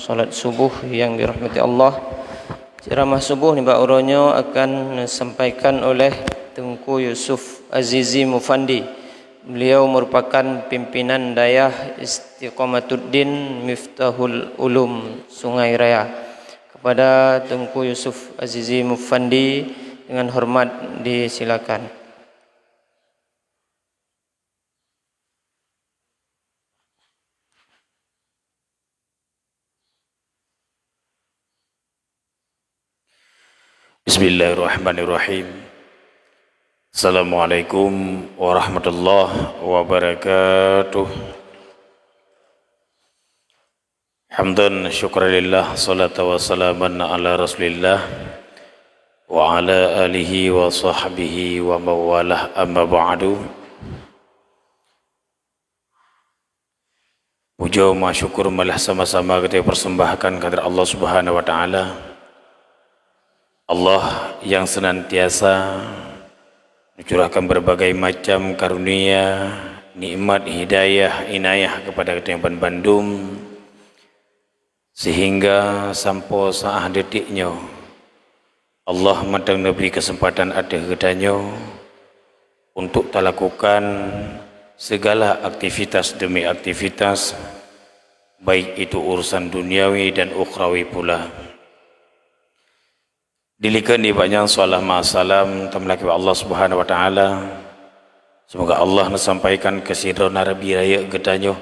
salat subuh yang dirahmati Allah. Ceramah subuh ni uronyo akan disampaikan oleh Tunku Yusuf Azizi Mufandi. Beliau merupakan pimpinan Dayah Istiqamatuddin Miftahul Ulum Sungai Raya. Kepada Tunku Yusuf Azizi Mufandi dengan hormat disilakan. Bismillahirrahmanirrahim. Assalamualaikum warahmatullahi wabarakatuh. Hamdan syukralillah, salatu wassalaman ala rasulillah wa ala alihi wa sahbihi wa mawalah, amma ba'du. Puja wa syukur malah sama-sama kita persembahkan kepada Allah Subhanahu wa taala. Allah yang senantiasa mencurahkan berbagai macam karunia, nikmat, hidayah, inayah kepada kita yang Bandung, sehingga sampai saat detiknya Allah madang beri kesempatan ada kedanyo untuk tak lakukan segala aktivitas demi aktivitas, baik itu urusan duniawi dan ukhrawi pula. Dilikan di banyak salam salam tamlaki Allah Subhanahu wa taala. Semoga Allah nasampaikan kesidron Nabi raya gedanyo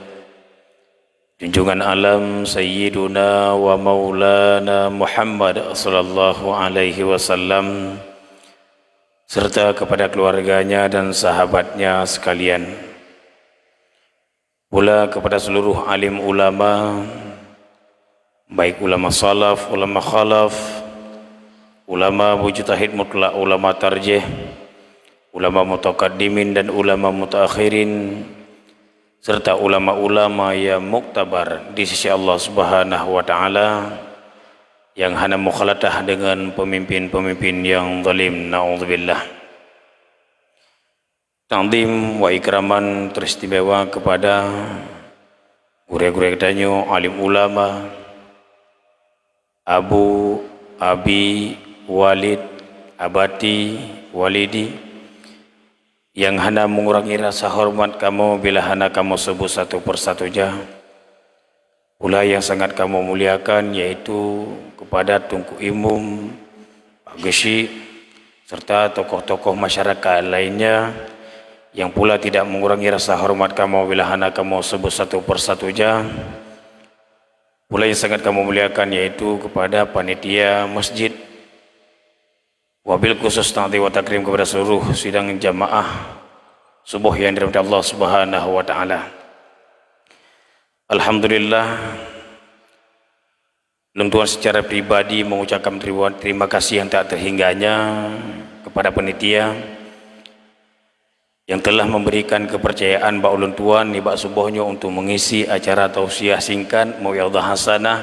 junjungan alam sayyiduna wa maulana Muhammad sallallahu alaihi wasallam serta kepada keluarganya dan sahabatnya sekalian. Pula kepada seluruh alim ulama, baik ulama salaf, ulama khalaf, ulama mujtahid mutlak, ulama tarjih, ulama mutaqaddimin dan ulama mutaakhirin, serta ulama-ulama yang muktabar di sisi Allah Subhanahu wa taala yang hana mukhalatah dengan pemimpin-pemimpin yang zalim, naudzubillah. Ta'zim wa ikraman teristimewa kepada guru-guru danyo, alim ulama, Abu, Abi, Walid, Abati, Walidi, yang hana mengurangi rasa hormat kamu bila hana kamu sebut satu persatu saja. Pula yang sangat kamu muliakan yaitu kepada Tunku Imum, Pak Geshi, serta tokoh-tokoh masyarakat lainnya yang pula tidak mengurangi rasa hormat kamu bila hana kamu sebut satu persatu saja. Pula yang sangat kamu muliakan yaitu kepada panitia masjid, wabil khusus ta'zim wa takrim kepada seluruh sidang jamaah subuh yang dirahmati Allah Subhanahu wa taala. Alhamdulillah, Tuan secara pribadi mengucapkan terima kasih yang tak terhingganya kepada panitia yang telah memberikan kepercayaan bak ulun tuan ni bak subuhnya untuk mengisi acara tausiah singkat mau'izah hasanah.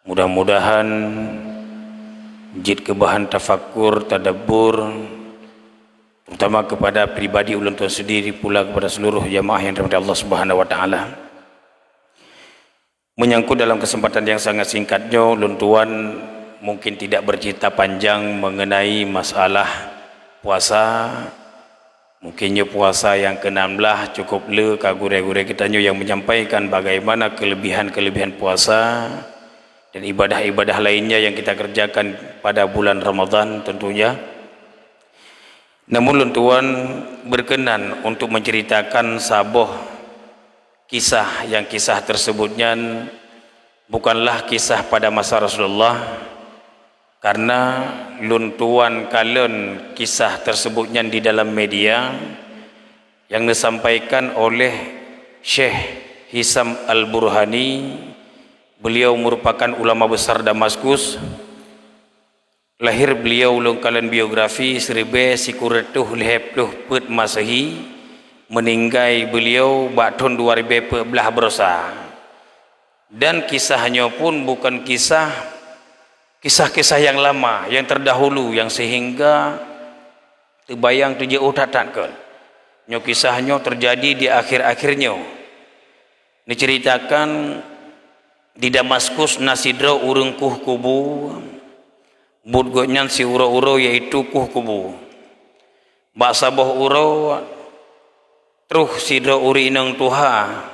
Mudah-mudahan jid kebahan tafakur, tadabbur, terutama kepada pribadi ulun tuan sendiri, pula kepada seluruh jamaah yang dirahmati Allah Subhanahu wa taala. Menyangkut dalam kesempatan yang sangat singkatnya, ulun tuan mungkin tidak bercerita panjang mengenai masalah puasa. Mungkinnya puasa yang ke-16 cukup le kagure-gure kita yang menyampaikan bagaimana kelebihan-kelebihan puasa dan ibadah-ibadah lainnya yang kita kerjakan pada bulan Ramadan tentunya. Namun tuan berkenan untuk menceritakan sabuh kisah yang kisah tersebutnya bukanlah kisah pada masa Rasulullah, karena luntuan kalen kisah tersebutnya di dalam media yang disampaikan oleh Syekh Hisam Al-Burhani. Beliau merupakan ulama besar Damaskus. Lahir beliau lengkalan biografi 1910 Masehi, meninggal beliau tahun 2014 berosa. Dan kisahnya pun bukan kisah-kisah yang lama, yang terdahulu, yang sehingga terbayang tu jauh tatatkan. Kisahnya terjadi di akhir-akhirnya. Diceritakan di Damaskus nasidra urang kuh kubu but gonyan si uro-uro yaitu kuh kubu ba sabah uro truh sidra uri inang tuha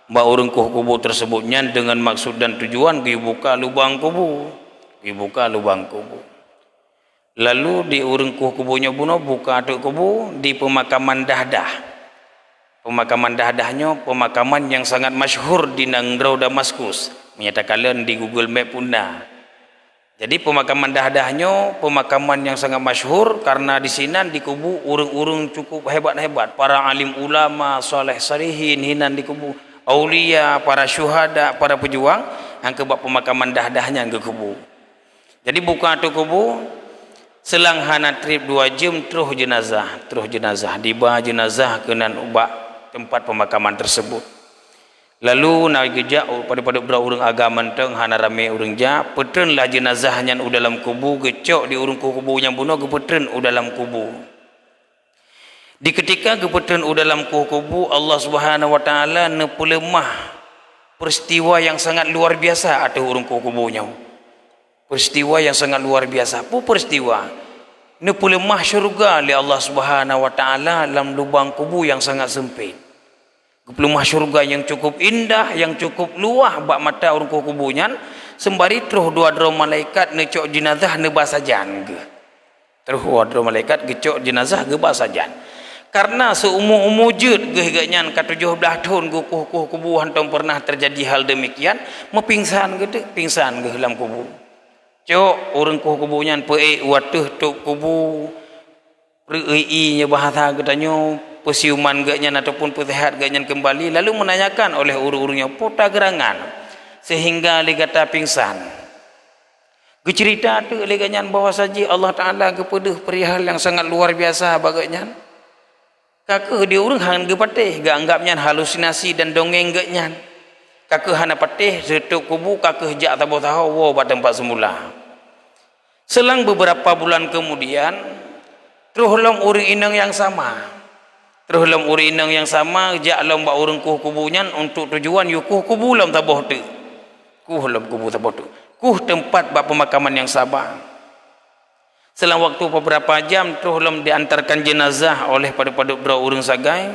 ba urang kuh kubu tersebutnya dengan maksud dan tujuan dibuka lubang kubu, lalu di urang kuh kubunya buno buka tu kubu di pemakaman Dahdah. Pemakaman Dahdahnya pemakaman yang sangat masyhur di Nangrau Damaskus, menyatakan di Google Map punna. Jadi pemakaman Dahdahnya pemakaman yang sangat masyhur karena di sini dikubu urang-urang cukup hebat-hebat, para alim ulama, saleh salihin hinan dikubu, aulia, para syuhada, para pejuang yang ke pemakaman Dahdahnya ke kubu. Jadi buka tu kubu selang hana trip 2 jam terus jenazah dibawa jenazah ke nan ubak tempat pemakaman tersebut. Lalu nak gejak pada urang agama teng hana rame urang ja petrenlah jenazahnya u dalam kubu gecok di urang kubu yang bunuh gepetren u dalam kubu. Di ketika gepetren u dalam kubu Allah Subhanahu wa taala nepelemah peristiwa yang sangat luar biasa atau urang kubunya. Peristiwa yang sangat luar biasa. Apa peristiwa? Nepelemah syurga oleh Allah Subhanahu wa taala dalam lubang kubu yang sangat sempit. Nepelemah syurga yang cukup indah, yang cukup luah bak mata orang kubunya, sembari terus dua malaikat necok jenazah nebasajan ge. Terus dua malaikat gecok jenazah ge basajan. Karena seumur jud ge ganyan ka 17 tahun kubu hantam pernah terjadi hal demikian, mepingsan ge pingsan ge dalam kubu. Cok orang kubunya pe wateh tok kubu rei nya bahasa katanya pesiuman gaknya ataupun pesehat gaknya kembali lalu menanyakan oleh urung-urungnya pota gerangan sehingga ligata pingsan. Gecerita tu liganya bahwa saja Allah Taala kepada perihal yang sangat luar biasa bagaknya. Kakek dia urang hang gepateh gak anggapnya halusinasi dan dongeng gaknya. Kakek hana pateh setuk kubu kakek jak tahu wo pada tempat semula. Selang beberapa bulan kemudian terus urang inang yang sama. Terus urang inang yang sama jak lam ba urang kubunya untuk tujuan yukuh kubu lam taboh tu. Kuh lam kubu taboh tu. Kuh tempat ba pemakaman yang sama. Selang waktu beberapa jam terus lam diantarkan jenazah oleh pada urang sagai.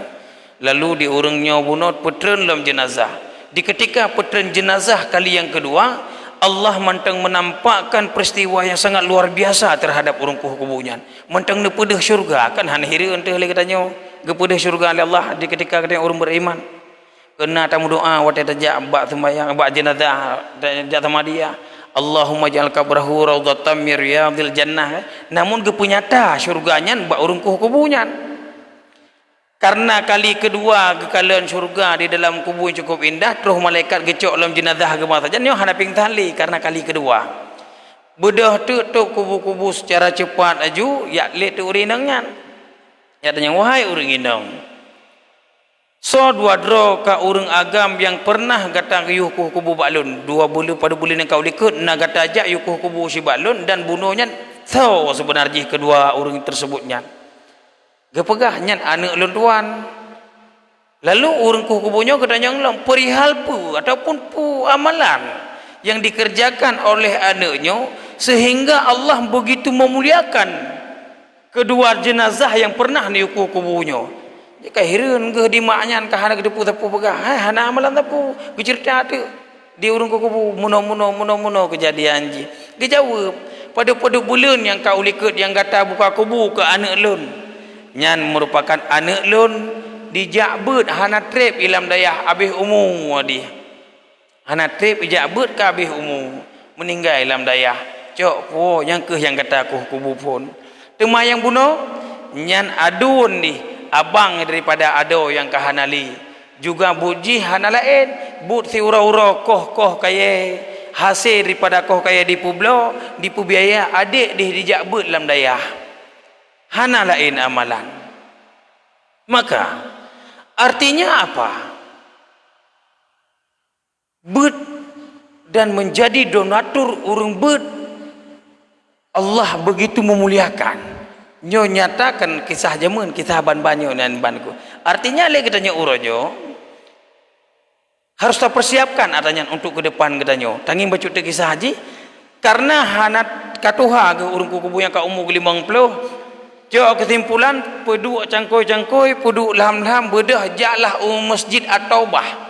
Lalu di urangnya bunut petren lam jenazah. Di ketika petren jenazah kali yang kedua, Allah mantang menampakkan peristiwa yang sangat luar biasa terhadap urang kubunya. Mantang nepedah syurga kan han hira entah le katanya gepedah syurga oleh Allah di ketika katanya orang beriman. Kena tamu doa wa tajak bak sembahyang bak jenazah dan jatah dia. Allahumma ja'al qabrahu raudhatan min riyadil jannah. Namun gepunyata syurganya bak urang kubunya. Karena kali kedua kekalian syurga di dalam kubur yang cukup indah, terus malaikat gecok dalam jenazah agama saja ni hanaping tali karena kali kedua. Bedah tu kubu-kubu secara cepat aju ya le tu urinangnya. Ya tanya wahai urang inang. So dua dro ka urang agam yang pernah gatang yuh kubu balun. Dua bulan pada bulan yang kau likut nak gata ajak yuh kubu si balun dan bunuhnya tahu sebenarnya kedua urang tersebutnya. Gepegahnya anak luntuan. Lalu urang kubunya katanya ngelam perihal pu ataupun pu amalan yang dikerjakan oleh anaknya sehingga Allah begitu memuliakan kedua jenazah yang pernah ni kubunya. Jika hireun ke di maknya ka hana gedepu tapu pegah. Hana amalan tapu bercerita tu di urang kubu muno kejadian ji. Dia jawab pada bulan yang kau likut yang kata buka kubu ke anak lun. Nyan merupakan anak lun dijakbut hana trip ilam dayah habis umur dia. Hana trip dijakbut ke habis umur meninggal ilam dayah. Cok po yang ke yang kata aku kubu pun. Tema yang bunuh nyan adun ni abang daripada ado yang ke hanali. Juga buji hana lain but si ura-ura koh kaya hasil daripada koh kaya di publo di pubiaya adik dia dijakbut ilam dayah. Hana lain amalan. Maka artinya apa? Bet dan menjadi donatur urang bet Allah begitu memuliakan. Nyo nyatakan kisah jaman kisah ban banyo dan banku. Artinya le katanya uronyo Harus persiapkan adanya untuk ke depan katanya. Tanging baca kisah haji karena hanat katuha ke urung kubu yang ka umur 50. Jauh kesimpulan peduk cangkoi-cangkoi, peduk laham-laham bedah jaklah masjid At-Taubah.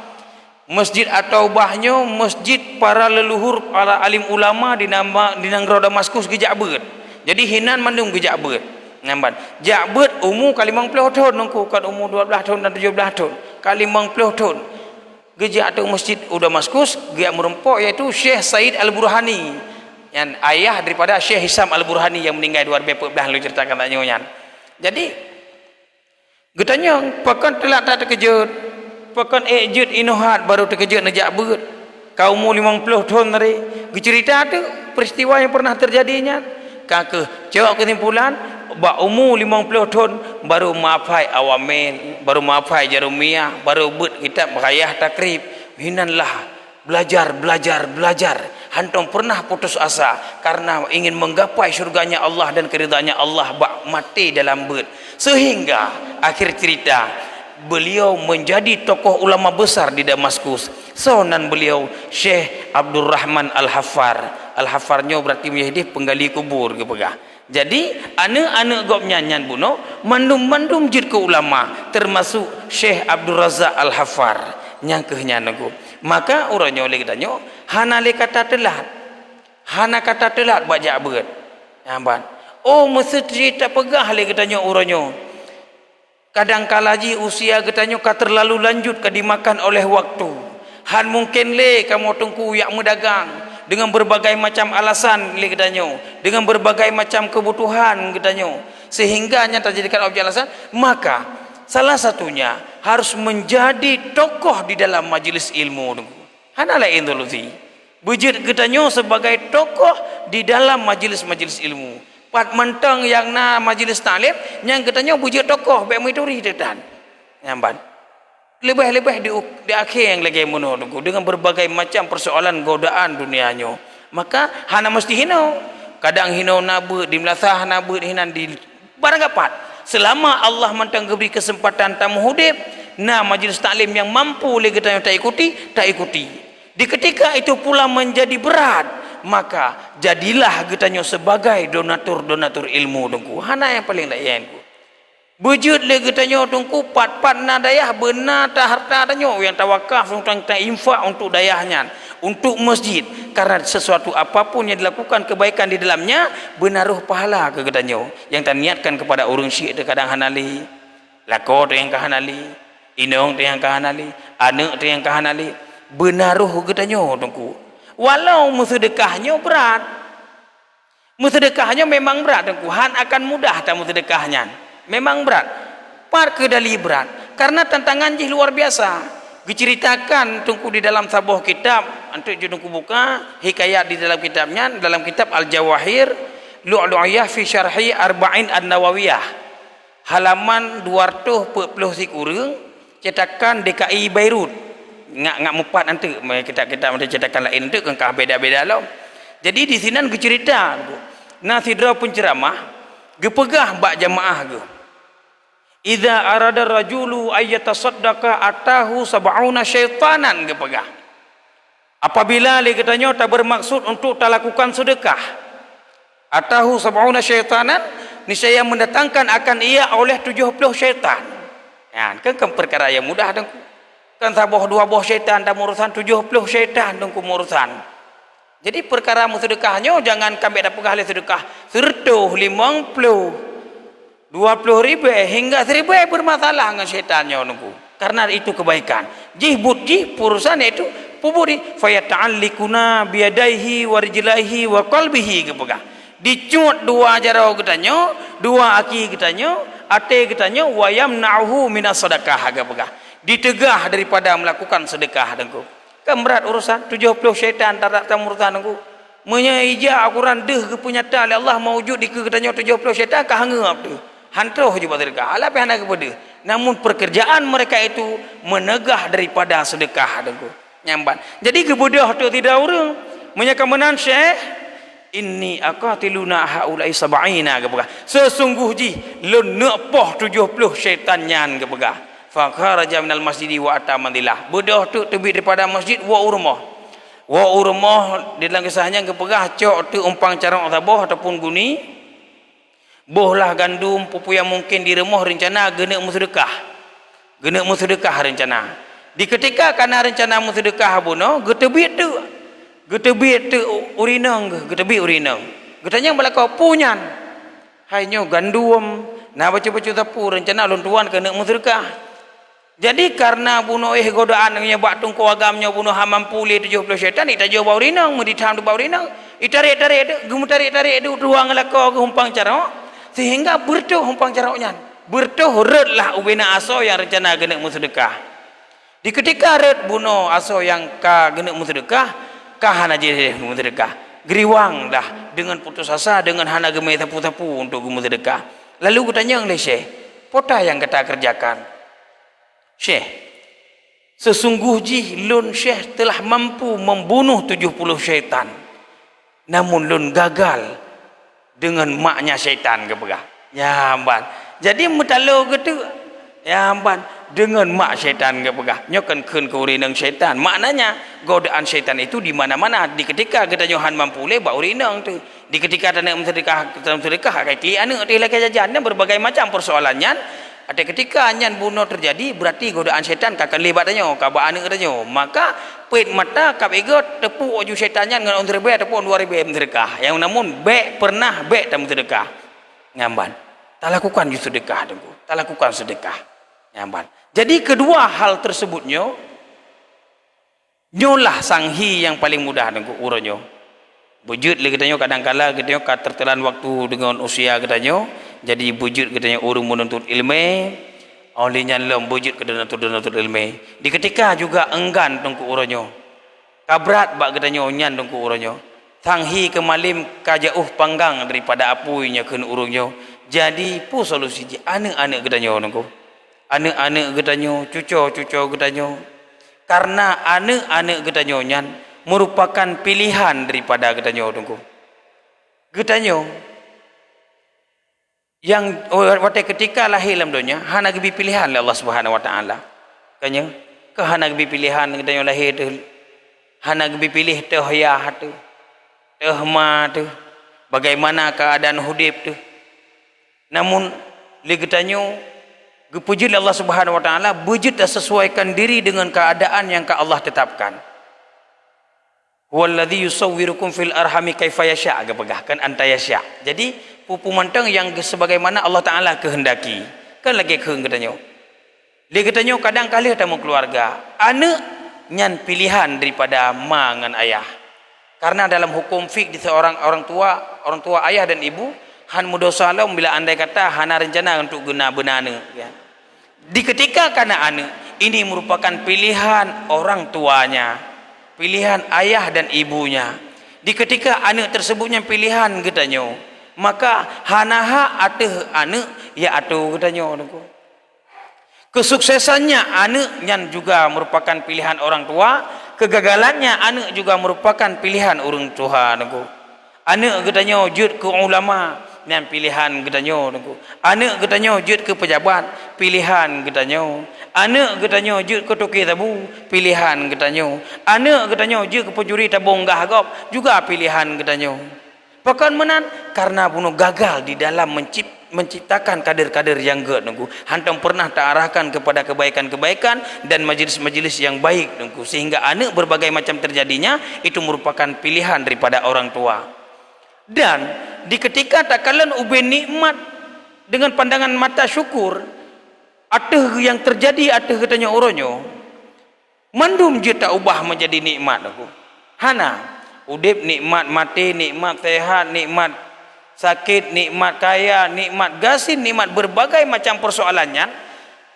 Masjid At-Taubahnya masjid para leluhur, para alim ulama di negara Damaskus ke Ja'bet. Jadi hinan mandung ke Ja'bet. Nampak. Ja'bet umur kali 50 tahun nungku kan umur 12 tahun dan 17 tahun. Kali 50 tahun. Gejak atau masjid Damaskus gejak merempok iaitu Syekh Said Al-Burhani. Yang ayah daripada Syekh Hisam Al-Burhani yang meninggal 2014 lu ceritakan tak nyonya. Jadi getanya pakan telah tak terkejut. Pakan ejut inohat baru terkejut najak ber. Kau umur 50 tahun tadi. Cerita tu peristiwa yang pernah terjadinya. Kakak jawab kesimpulan ba umur 50 tahun baru maafai awamil, baru maafai jarumiyah, baru but kitab rayah takrib. Hinanlah belajar. Hantum pernah putus asa karena ingin menggapai syurganya Allah dan keridhaannya Allah bak mati dalam ber. Sehingga akhir cerita beliau menjadi tokoh ulama besar di Damaskus. Sonan beliau Syekh Abdul Rahman Al-Haffar. Al-Haffarnya berarti menjadi penggali kubur ke pegah. Jadi anak-anak gop nyanyan buno mandum-mandum jid ke ulama termasuk Syekh Abdul Razak Al-Haffar nyangkehnya nagu. Maka orangnya oleh katanya hana le kata telat. Hana kata telat baca berat. Nampak. Oh mesti cerita pegah le katanya orangnya. Kadang kala ji usia katanya ka terlalu lanjut ka dimakan oleh waktu. Han mungkin le kamu tungku yak medagang dengan berbagai macam alasan le katanya, dengan berbagai macam kebutuhan katanya. Sehingga nya terjadikan objek alasan, maka salah satunya harus menjadi tokoh di dalam majlis ilmu. Hanalah indolusi. Bujud katanya sebagai tokoh di dalam majlis-majlis ilmu. Pat mentang yang na majlis taklim, yang katanya bujud tokoh baik mituri tetan. Nampak. Lebih-lebih di akhir yang lagi menurut dengan berbagai macam persoalan godaan dunianya. Maka hana mesti hino. Kadang hino nabe di melasah nabe hinan di barang dapat. Selama Allah mentang beri kesempatan tamu hudib, nah majlis taklim yang mampu oleh kita tak ikuti. Di ketika itu pula menjadi berat, maka jadilah getanya sebagai donatur ilmu dengku. Hana yang paling layanku. Bujud le getanya dengku pat nadayah benar tak harta danyo yang tawakaf untuk infak untuk dayahnya, untuk masjid. Karena sesuatu apapun yang dilakukan kebaikan di dalamnya benaruh pahala ke getanya. Yang tak niatkan kepada orang syik kadang hanali. Lako tu yang kahanali, inong tu yang kahanali, anak tu yang kahanali. Benaruh getanya dengku. Walau sedekahnya berat. Sedekahnya memang berat dengku. Han akan mudah tak sedekahnya. Memang berat. Par kedali berat. Karena tantangan jih luar biasa. Diceritakan tungku di dalam sebuah kitab. Untuk judungku buka. Hikayat di dalam kitabnya. Dalam kitab Al-Jawahir. Lu'lu'iyah fi syarhi Arba'in An-Nawawiyah. Halaman 240 sikurung. Cetakan DKI Beirut. Ngak mupat nanti. Kita cetakan lain itu. Kengkah beda-beda lah. Jadi di sini cerita. Nasidra penceramah. Gepegah bak jamaah ge. Idza arada rajulu ayyatasaddaqa atahu sab'una syaitanan gepegah. Apabila le katanya tak bermaksud untuk tak lakukan sedekah. Atahu sab'una syaitanan niscaya mendatangkan akan ia oleh 70 syaitan. Ya, kan perkara yang mudah dengku. Kan sabuh 2 buah syaitan dalam urusan 70 syaitan dengku urusan. Jadi perkara sedekahnya jangan kami dapat pegah sedekah 100, 50, 20,000 hingga 1,000 bermasalah dengan syaitannya nunggu. Karena itu kebaikan. Jihbud urusan itu puburi fayata'allikuna biyadaihi wa rijlaihi wa qalbihi kepegah. Dicut 2 jarau katanya, 2 aki katanya, ate katanya wa yamna'uhu minas sedekah kepegah. Ditegah daripada melakukan sedekah dengku. Kan berat urusan 70 syaitan tak urusan aku. Menyaija Al-Quran deh ke penyata Allah mewujud di katanya 70 syaitan kah hangap tu. Hantuh je buat sedekah. Alah pe hana kepada. Namun pekerjaan mereka itu menegah daripada sedekah dengku. Nyambat. Jadi kebudah tu tidak urang. Menyakamenan Syekh inni aqatiluna haula'i sab'ina kepegah. Sesungguh ji lun nepoh 70 syaitan nyan kepegah. fa kharaja minal masjidi wa ata mandilah. Bedah tu terbit daripada masjid wa urmah. Wa urmah di dalam kisahnya kepegah cok tu umpang carang tabah ataupun guni. Bohlah gandum pupu yang mungkin di remah rencana gena musedekah. Gena musedekah rencana. Di ketika kana rencana musedekah buno getebit tu. Getebit tu urinang ke, getebit urinang. Getanya balakau punyan. Hainyo gandum, nah baca-baca tapu rencana lon tuan kena musedekah. Jadi karena bunuh godaan nya bak tungku agamnya bunuh hamam puli 70 syaitan ita jo bau rinang meditham tu bau rinang. Itarik-tarik gum tarik-tarik du tuang lako ke humpang cara sehingga bertuh humpang caranya. Bertuh redlah ubena aso yang rencana kena musedekah. Di ketika red bunuh aso yang ka kena musedekah hana jadi musedekah geriwang dah dengan putus asa dengan hana gemai tapu-tapu untuk musedekah. Lalu kutanya oleh Syekh, pota yang kita kerjakan Syekh, sesungguh ji lun Syekh telah mampu membunuh 70 syaitan, namun lun gagal dengan maknya syaitan ke pegah ya amban. Jadi metalo gitu ya amban dengan mak syaitan ke pegah nyokan keun ke urinang syaitan. Maknanya godaan syaitan itu di mana-mana. Di ketika kita Johan mampu le bau urinang tu. Di ketika tak nak sedekah kai kli anak tu lakai jajan dan berbagai macam persoalannya. Ada ketika anyan bunuh terjadi berarti godaan syaitan akan lebat tanya ka ba anak tanya. Maka peit mata kap ego tepuk oju syaitannya dengan on terbe ataupun 2000 sedekah. Yang namun be pernah be tak sedekah. Ngamban. Tak lakukan ju sedekah tengku. Tak lakukan sedekah. Ngamban. Jadi kedua hal tersebutnya nyolah sanghi yang paling mudah dengan uronyo. Bujud le katanya kadang-kala katanya tertelan waktu dengan usia katanya. Jadi bujud katanya urung menuntut ilmu. Olehnya lem bujud ke menuntut ilmu. Di ketika juga enggan tengku uronyo. Kabrat bak katanya nyan tengku uronyo. Sanghi kemalim kajauh panggang daripada apuinya ke urungnya. Jadi pu solusi anak-anak katanya tengku. Anak-anak getanyo, cucu-cucu getanyo. Karena anak-anak getanyo nyan merupakan pilihan daripada getanyo tunggu. Getanyo yang waktu ketika lahir dalam dunia hana gebi pilihan oleh Allah Subhanahu wa taala. Kanya ke hana gebi pilihan getanyo lahir tu. Hana gebi pilih teh ya tu. Teh ma tu. Bagaimana keadaan hidup tu. Namun le getanyo puji Allah Subhanahu wa taala wujud dan sesuaikan diri dengan keadaan yang Allah tetapkan. Walladzi yusawwirukum fil arhami kaifa yasha agapagahkan anta yasha. Jadi pupu mantang yang sebagaimana Allah taala kehendaki. Kan lagi kehendaknya. Dia katanya kadang kali tamu keluarga, anak nyan pilihan daripada ma dengan ayah. Karena dalam hukum fik di seorang orang tua ayah dan ibu han mudosalam bila andai kata hana rencana untuk guna benana ya. Di ketika kana anak ini merupakan pilihan orang tuanya, pilihan ayah dan ibunya. Di ketika anak tersebutnya pilihan getanyo, maka hanaha ateh anak ya atuh getanyo. Kesuksesannya anak yang juga merupakan pilihan orang tua, kegagalannya anak juga merupakan pilihan orang tua. Anak getanyo jud ke ulama, dan pilihan getanyo. Anak getanyo jud ke pejabat, pilihan getanyo. Anak getanyo jud ke toki tabu, pilihan getanyo. Anak getanyo jud ke pencuri tabung gahgop, juga pilihan getanyo. Pakan menan karena bunuh gagal di dalam menciptakan kader-kader yang nunggu. Hantam pernah terarahkan kepada kebaikan-kebaikan dan majelis-majelis yang baik nunggu. Sehingga anak berbagai macam terjadinya itu merupakan pilihan daripada orang tua. Dan di ketika tak kalian ubin nikmat dengan pandangan mata syukur, ateh yang terjadi ateh katanya oronyo, mandum je tak ubah menjadi nikmat aku. Hana, udip nikmat, mati nikmat, sehat nikmat, sakit nikmat, kaya nikmat, gasin nikmat, berbagai macam persoalannya.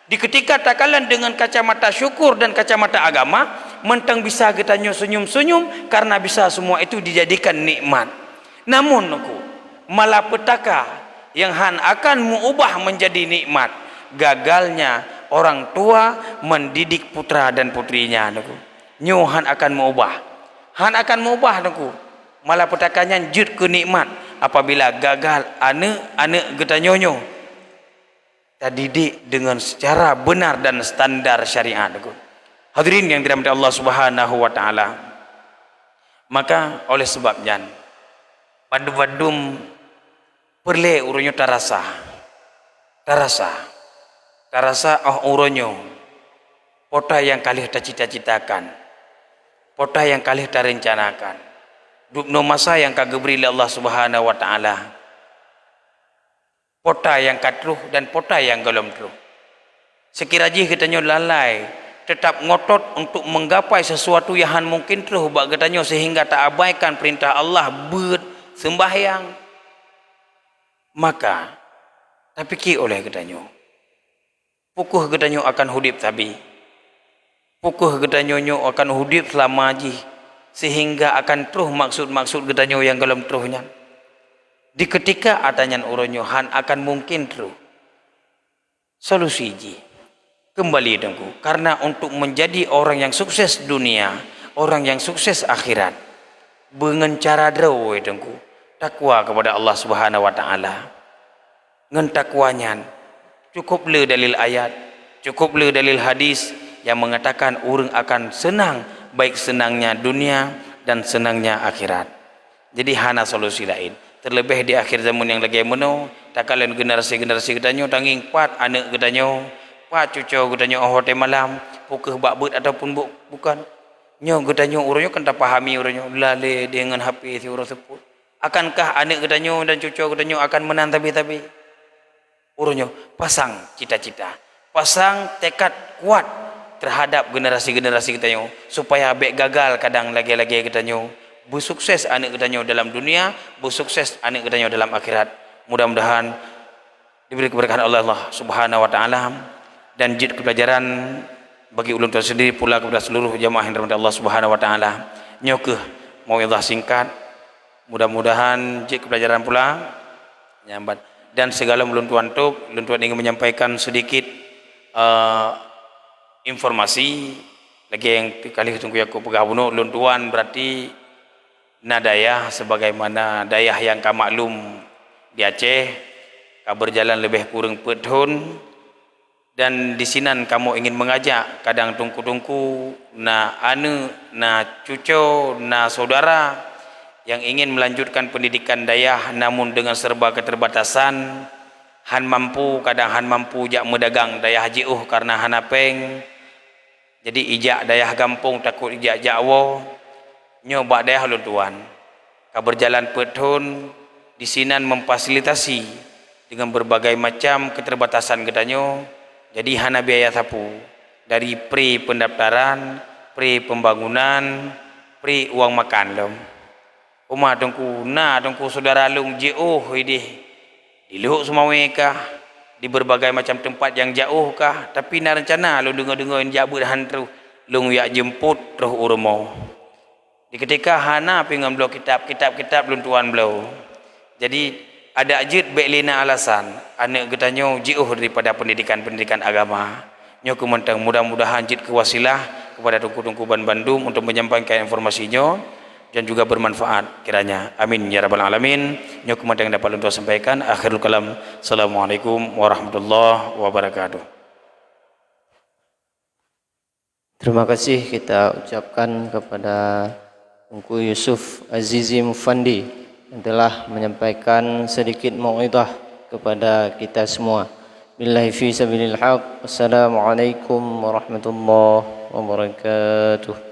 Di ketika tak kalian dengan kacamata syukur dan kacamata agama, mentang bisa katanya senyum-senyum karena bisa semua itu dijadikan nikmat. Namun aku malapetaka yang han akan mengubah menjadi nikmat, gagalnya orang tua mendidik putra dan putrinya aku. Nyu han akan mengubah. Han akan mengubah aku. Malapetakanya jud ke nikmat apabila gagal anak-anak getanyonyo. terdidik dengan secara benar dan standar syariat. Hadirin yang dirahmati Allah Subhanahu wa taala. Maka oleh sebabnya bandum-bandum perle uronyo tarasa uronyo pota yang kalih cita-citakan, pota yang kalih rencanakan, dupno masa yang kagebri Allah Subhanahu wa taala, pota yang katruh dan pota yang galom truh. Sekiranya kita lalai tetap ngotot untuk menggapai sesuatu yang mungkin truh bak katanya sehingga tak abaikan perintah Allah sembahyang, maka tapi ki oleh katanya pukuh katanya akan hudip tabi, pukuh katanya akan hudip selama ji, sehingga akan truh maksud-maksud katanya yang galom truhnya. Di ketika adanya uronyo han akan mungkin truh solusi ji kembali dengku, karena untuk menjadi orang yang sukses dunia, orang yang sukses akhirat, dengan cara draw dengku takwa kepada Allah Subhanahu wa taala. Ngan takwanya cukup le dalil ayat, cukup le dalil hadis yang mengatakan urang akan senang, baik senangnya dunia dan senangnya akhirat. Jadi hana solusi lain. Terlebih di akhir zaman yang lagi meno, tak kalian generasi-generasi kedanyo tanging pat anak kedanyo, pat cucu kedanyo hote malam, pukeh bakbut ataupun bukan. Nyo kedanyo uronyo kan tak pahami uronyo lale dengan HP si urang seput. Akankah anak kedanyo dan cucu kedanyo akan menang tabi-tabi? Uronyo pasang cita-cita, pasang tekad kuat terhadap generasi-generasi kedanyo supaya bek gagal kadang lagi-lagi kedanyo. Bersukses anak kedanyo dalam dunia, bersukses anak kedanyo dalam akhirat. Mudah-mudahan diberi keberkahan Allah Subhanahu wa taala dan jid pelajaran bagi ulun tuan sendiri pula kepada seluruh jamaah yang dirahmati Allah Subhanahu wa taala. Nyokeh mauidhah singkat. Mudah-mudahan jid pelajaran pula nyambat dan segala ulun tuan ingin menyampaikan sedikit informasi lagi yang kali tunggu aku pegah bunuh ulun tuan berarti nadayah sebagaimana dayah yang kamaklum di Aceh berjalan lebih kurang petun, dan di sinan kamu ingin mengajak kadang tungku-tungku na anu na cucu na saudara yang ingin melanjutkan pendidikan dayah namun dengan serba keterbatasan, han mampu kadang han mampu jak medagang dayah jiuh karena hanapeng, jadi ijak dayah gampung takut ijak Jawa. Nyoba dayah ulun tuan berjalan petun di sinan memfasilitasi dengan berbagai macam keterbatasan kedanyo. Jadi hana biaya sapu dari pre pendaftaran, pre pembangunan, pre uang makan lom. Umah dongku saudara lung jauh idih di luhuk Sumawe kah, di berbagai macam tempat yang jauh kah, tapi na rencana lu dengar-dengar jabut hantru lung yak jemput roh urmo. Di ketika hana pingam beliau kitab luntuan beliau. Jadi ada ajit beklina alasan anak getanyo jauh daripada pendidikan agama. Nyo kementang mudah-mudahan jit kewasilah kepada tungku-tungku Bandung untuk menyampaikan informasinya dan juga bermanfaat kiranya. Amin ya rabbal alamin. Nyo kementang dapat luntuan sampaikan. Akhirul kalam. Assalamualaikum warahmatullahi wabarakatuh. Terima kasih kita ucapkan kepada Tungku Yusuf Azizi Mufandi yang telah menyampaikan sedikit mau'idhah kepada kita semua. Billahi fi sabilil haq. Wassalamualaikum warahmatullahi wabarakatuh.